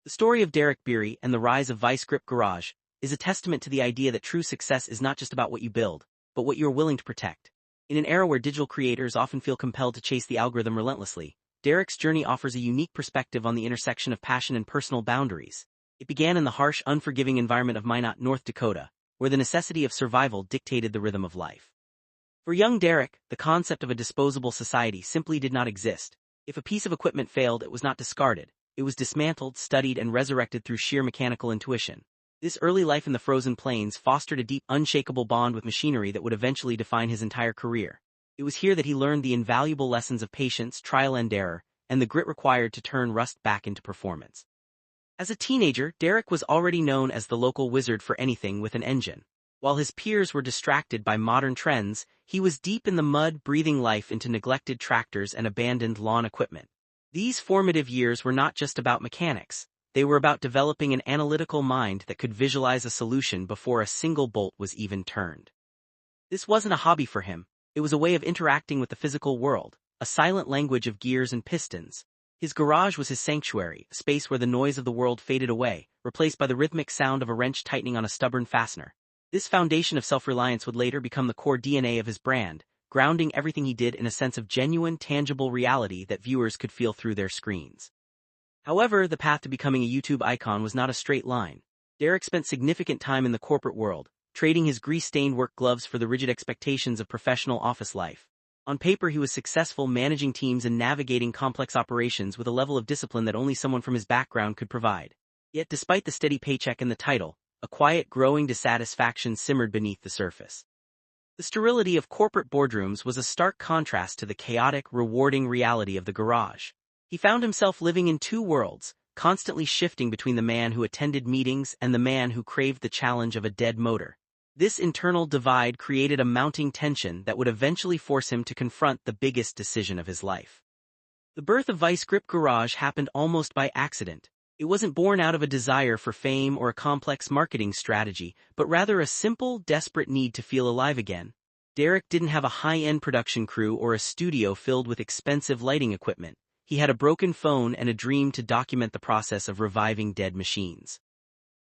The story of Derek Bieri and the rise of Vice Grip Garage is a testament to the idea that true success is not just about what you build, but what you're willing to protect. In an era where digital creators often feel compelled to chase the algorithm relentlessly, Derek's journey offers a unique perspective on the intersection of passion and personal boundaries. It began in the harsh, unforgiving environment of Minot, North Dakota, where the necessity of survival dictated the rhythm of life. For young Derek, the concept of a disposable society simply did not exist. If a piece of equipment failed, it was not discarded. It was dismantled, studied, and resurrected through sheer mechanical intuition. This early life in the frozen plains fostered a deep, unshakable bond with machinery that would eventually define his entire career. It was here that he learned the invaluable lessons of patience, trial and error, and the grit required to turn rust back into performance. As a teenager, Derek was already known as the local wizard for anything with an engine. While his peers were distracted by modern trends, he was deep in the mud, breathing life into neglected tractors and abandoned lawn equipment. These formative years were not just about mechanics. They were about developing an analytical mind that could visualize a solution before a single bolt was even turned. This wasn't a hobby for him. It was a way of interacting with the physical world, a silent language of gears and pistons. His garage was his sanctuary, a space where the noise of the world faded away, replaced by the rhythmic sound of a wrench tightening on a stubborn fastener. This foundation of self-reliance would later become the core DNA of his brand, grounding everything he did in a sense of genuine, tangible reality that viewers could feel through their screens. However, the path to becoming a YouTube icon was not a straight line. Derek spent significant time in the corporate world, trading his grease-stained work gloves for the rigid expectations of professional office life. On paper, he was successful managing teams and navigating complex operations with a level of discipline that only someone from his background could provide. Yet despite the steady paycheck and the title, a quiet, growing dissatisfaction simmered beneath the surface. The sterility of corporate boardrooms was a stark contrast to the chaotic, rewarding reality of the garage. He found himself living in two worlds, constantly shifting between the man who attended meetings and the man who craved the challenge of a dead motor. This internal divide created a mounting tension that would eventually force him to confront the biggest decision of his life. The birth of Vice Grip Garage happened almost by accident. It wasn't born out of a desire for fame or a complex marketing strategy, but rather a simple, desperate need to feel alive again. Derek didn't have a high-end production crew or a studio filled with expensive lighting equipment. He had a broken phone and a dream to document the process of reviving dead machines.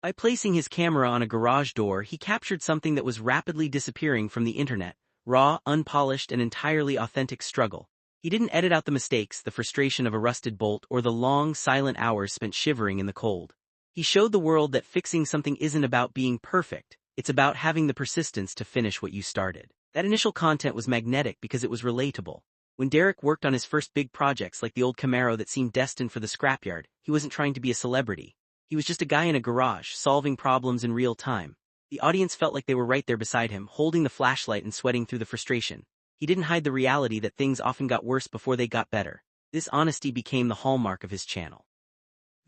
By placing his camera on a garage door, he captured something that was rapidly disappearing from the internet: raw, unpolished, and entirely authentic struggle. He didn't edit out the mistakes, the frustration of a rusted bolt, or the long, silent hours spent shivering in the cold. He showed the world that fixing something isn't about being perfect, it's about having the persistence to finish what you started. That initial content was magnetic because it was relatable. When Derek worked on his first big projects like the old Camaro that seemed destined for the scrapyard, he wasn't trying to be a celebrity. He was just a guy in a garage, solving problems in real time. The audience felt like they were right there beside him, holding the flashlight and sweating through the frustration. He didn't hide the reality that things often got worse before they got better. This honesty became the hallmark of his channel.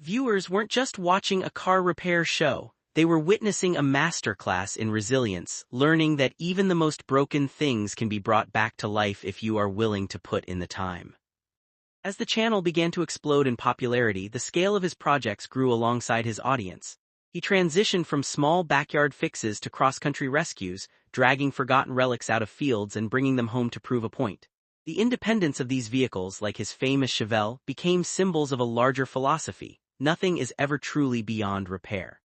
Viewers weren't just watching a car repair show. They were witnessing a masterclass in resilience, learning that even the most broken things can be brought back to life if you are willing to put in the time. As the channel began to explode in popularity, the scale of his projects grew alongside his audience. He transitioned from small backyard fixes to cross-country rescues, dragging forgotten relics out of fields and bringing them home to prove a point. The independence of these vehicles, like his famous Chevelle, became symbols of a larger philosophy: nothing is ever truly beyond repair.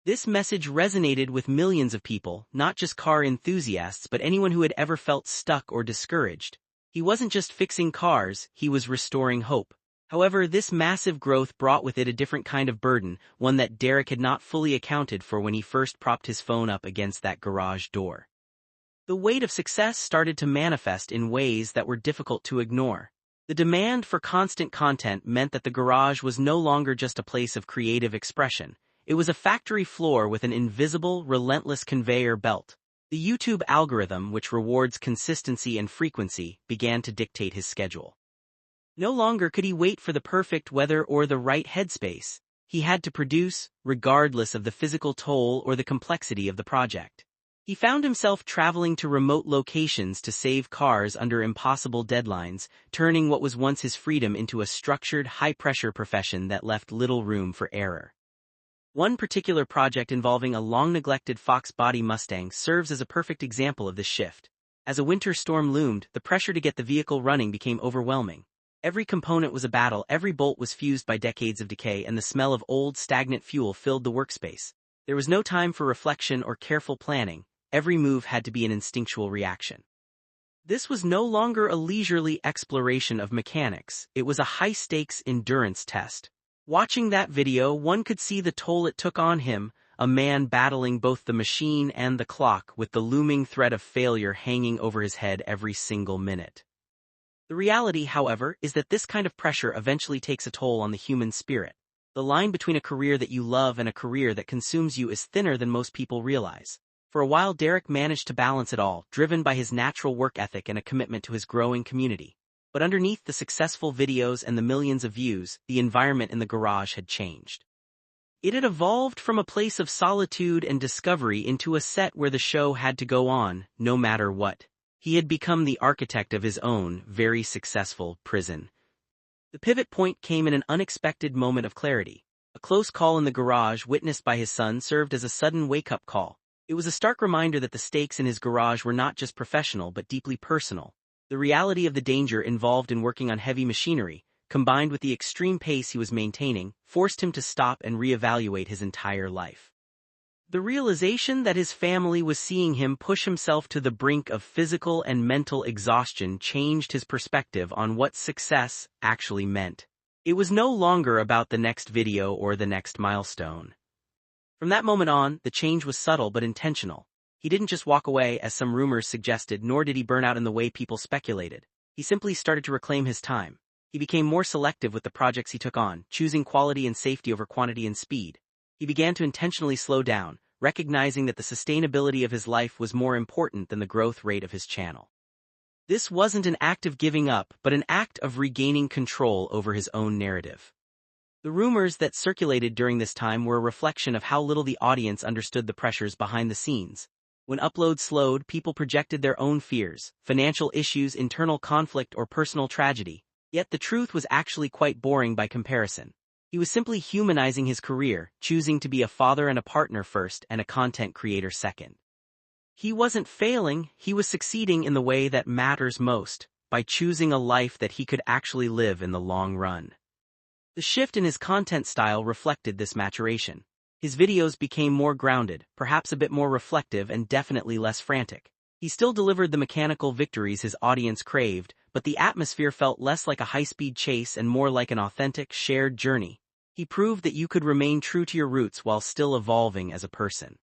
This message resonated with millions of people, not just car enthusiasts but anyone who had ever felt stuck or discouraged. He wasn't just fixing cars, he was restoring hope. However, this massive growth brought with it a different kind of burden, one that Derek had not fully accounted for when he first propped his phone up against that garage door. The weight of success started to manifest in ways that were difficult to ignore. The demand for constant content meant that the garage was no longer just a place of creative expression. It was a factory floor with an invisible, relentless conveyor belt. The YouTube algorithm, which rewards consistency and frequency, began to dictate his schedule. No longer could he wait for the perfect weather or the right headspace. He had to produce, regardless of the physical toll or the complexity of the project. He found himself traveling to remote locations to save cars under impossible deadlines, turning what was once his freedom into a structured, high-pressure profession that left little room for error. One particular project involving a long-neglected Fox body Mustang serves as a perfect example of this shift. As a winter storm loomed, the pressure to get the vehicle running became overwhelming. Every component was a battle, every bolt was fused by decades of decay, and the smell of old, stagnant fuel filled the workspace. There was no time for reflection or careful planning. Every move had to be an instinctual reaction. This was no longer a leisurely exploration of mechanics, it was a high-stakes endurance test. Watching that video, one could see the toll it took on him, a man battling both the machine and the clock with the looming threat of failure hanging over his head every single minute. The reality, however, is that this kind of pressure eventually takes a toll on the human spirit. The line between a career that you love and a career that consumes you is thinner than most people realize. For a while, Derek managed to balance it all, driven by his natural work ethic and a commitment to his growing community. But underneath the successful videos and the millions of views, the environment in the garage had changed. It had evolved from a place of solitude and discovery into a set where the show had to go on, no matter what. He had become the architect of his own, very successful prison. The pivot point came in an unexpected moment of clarity. A close call in the garage witnessed by his son served as a sudden wake-up call. It was a stark reminder that the stakes in his garage were not just professional but deeply personal. The reality of the danger involved in working on heavy machinery, combined with the extreme pace he was maintaining, forced him to stop and reevaluate his entire life. The realization that his family was seeing him push himself to the brink of physical and mental exhaustion changed his perspective on what success actually meant. It was no longer about the next video or the next milestone. From that moment on, the change was subtle but intentional. He didn't just walk away as some rumors suggested, nor did he burn out in the way people speculated. He simply started to reclaim his time. He became more selective with the projects he took on, choosing quality and safety over quantity and speed. He began to intentionally slow down, recognizing that the sustainability of his life was more important than the growth rate of his channel. This wasn't an act of giving up, but an act of regaining control over his own narrative. The rumors that circulated during this time were a reflection of how little the audience understood the pressures behind the scenes. When uploads slowed, people projected their own fears, financial issues, internal conflict, or personal tragedy. Yet the truth was actually quite boring by comparison. He was simply humanizing his career, choosing to be a father and a partner first and a content creator second. He wasn't failing, he was succeeding in the way that matters most, by choosing a life that he could actually live in the long run. The shift in his content style reflected this maturation. His videos became more grounded, perhaps a bit more reflective, and definitely less frantic. He still delivered the mechanical victories his audience craved, but the atmosphere felt less like a high-speed chase and more like an authentic, shared journey. He proved that you could remain true to your roots while still evolving as a person.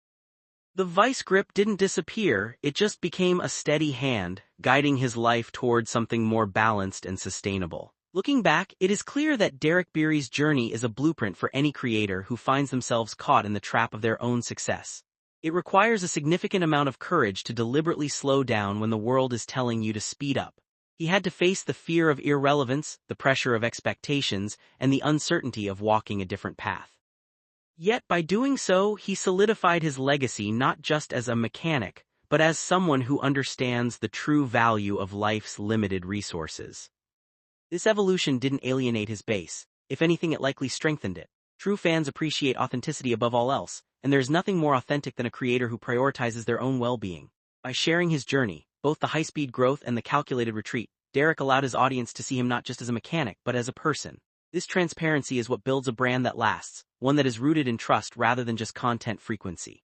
The vice grip didn't disappear, it just became a steady hand, guiding his life toward something more balanced and sustainable. Looking back, it is clear that Derek Bieri's journey is a blueprint for any creator who finds themselves caught in the trap of their own success. It requires a significant amount of courage to deliberately slow down when the world is telling you to speed up. He had to face the fear of irrelevance, the pressure of expectations, and the uncertainty of walking a different path. Yet by doing so, he solidified his legacy not just as a mechanic, but as someone who understands the true value of life's limited resources. This evolution didn't alienate his base. If anything, it likely strengthened it. True fans appreciate authenticity above all else, and there's nothing more authentic than a creator who prioritizes their own well-being. By sharing his journey, both the high-speed growth and the calculated retreat, Derek allowed his audience to see him not just as a mechanic but as a person. This transparency is what builds a brand that lasts, one that is rooted in trust rather than just content frequency.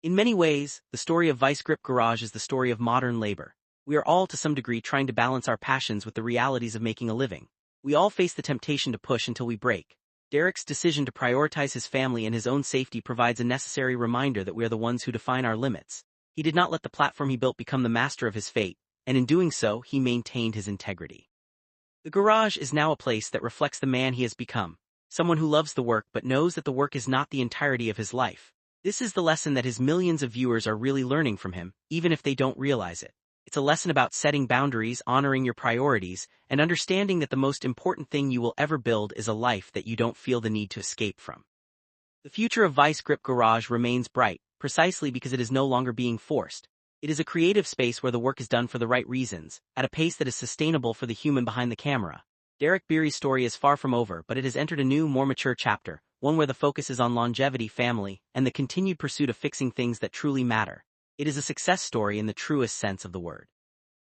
In many ways, the story of Vice Grip Garage is the story of modern labor. We are all to some degree trying to balance our passions with the realities of making a living. We all face the temptation to push until we break. Derek's decision to prioritize his family and his own safety provides a necessary reminder that we are the ones who define our limits. He did not let the platform he built become the master of his fate, and in doing so, he maintained his integrity. The garage is now a place that reflects the man he has become, someone who loves the work but knows that the work is not the entirety of his life. This is the lesson that his millions of viewers are really learning from him, even if they don't realize it. It's a lesson about setting boundaries, honoring your priorities, and understanding that the most important thing you will ever build is a life that you don't feel the need to escape from. The future of Vice Grip Garage remains bright, precisely because it is no longer being forced. It is a creative space where the work is done for the right reasons, at a pace that is sustainable for the human behind the camera. Derek Bieri's story is far from over, but it has entered a new, more mature chapter, one where the focus is on longevity, family, and the continued pursuit of fixing things that truly matter. It is a success story in the truest sense of the word.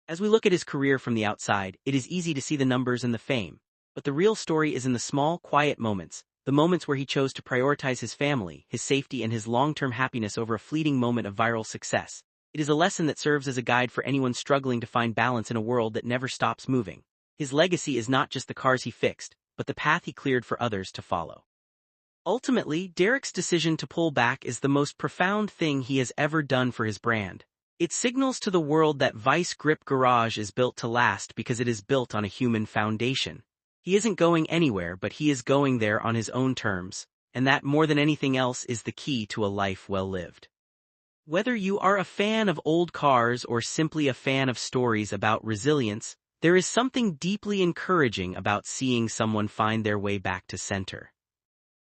As we look at his career from the outside, it is easy to see the numbers and the fame. But the real story is in the small, quiet moments, the moments where he chose to prioritize his family, his safety, and his long-term happiness over a fleeting moment of viral success. It is a lesson that serves as a guide for anyone struggling to find balance in a world that never stops moving. His legacy is not just the cars he fixed, but the path he cleared for others to follow. Ultimately, Derek's decision to pull back is the most profound thing he has ever done for his brand. It signals to the world that Vice Grip Garage is built to last because it is built on a human foundation. He isn't going anywhere, but he is going there on his own terms, and that more than anything else is the key to a life well lived. Whether you are a fan of old cars or simply a fan of stories about resilience, there is something deeply encouraging about seeing someone find their way back to center.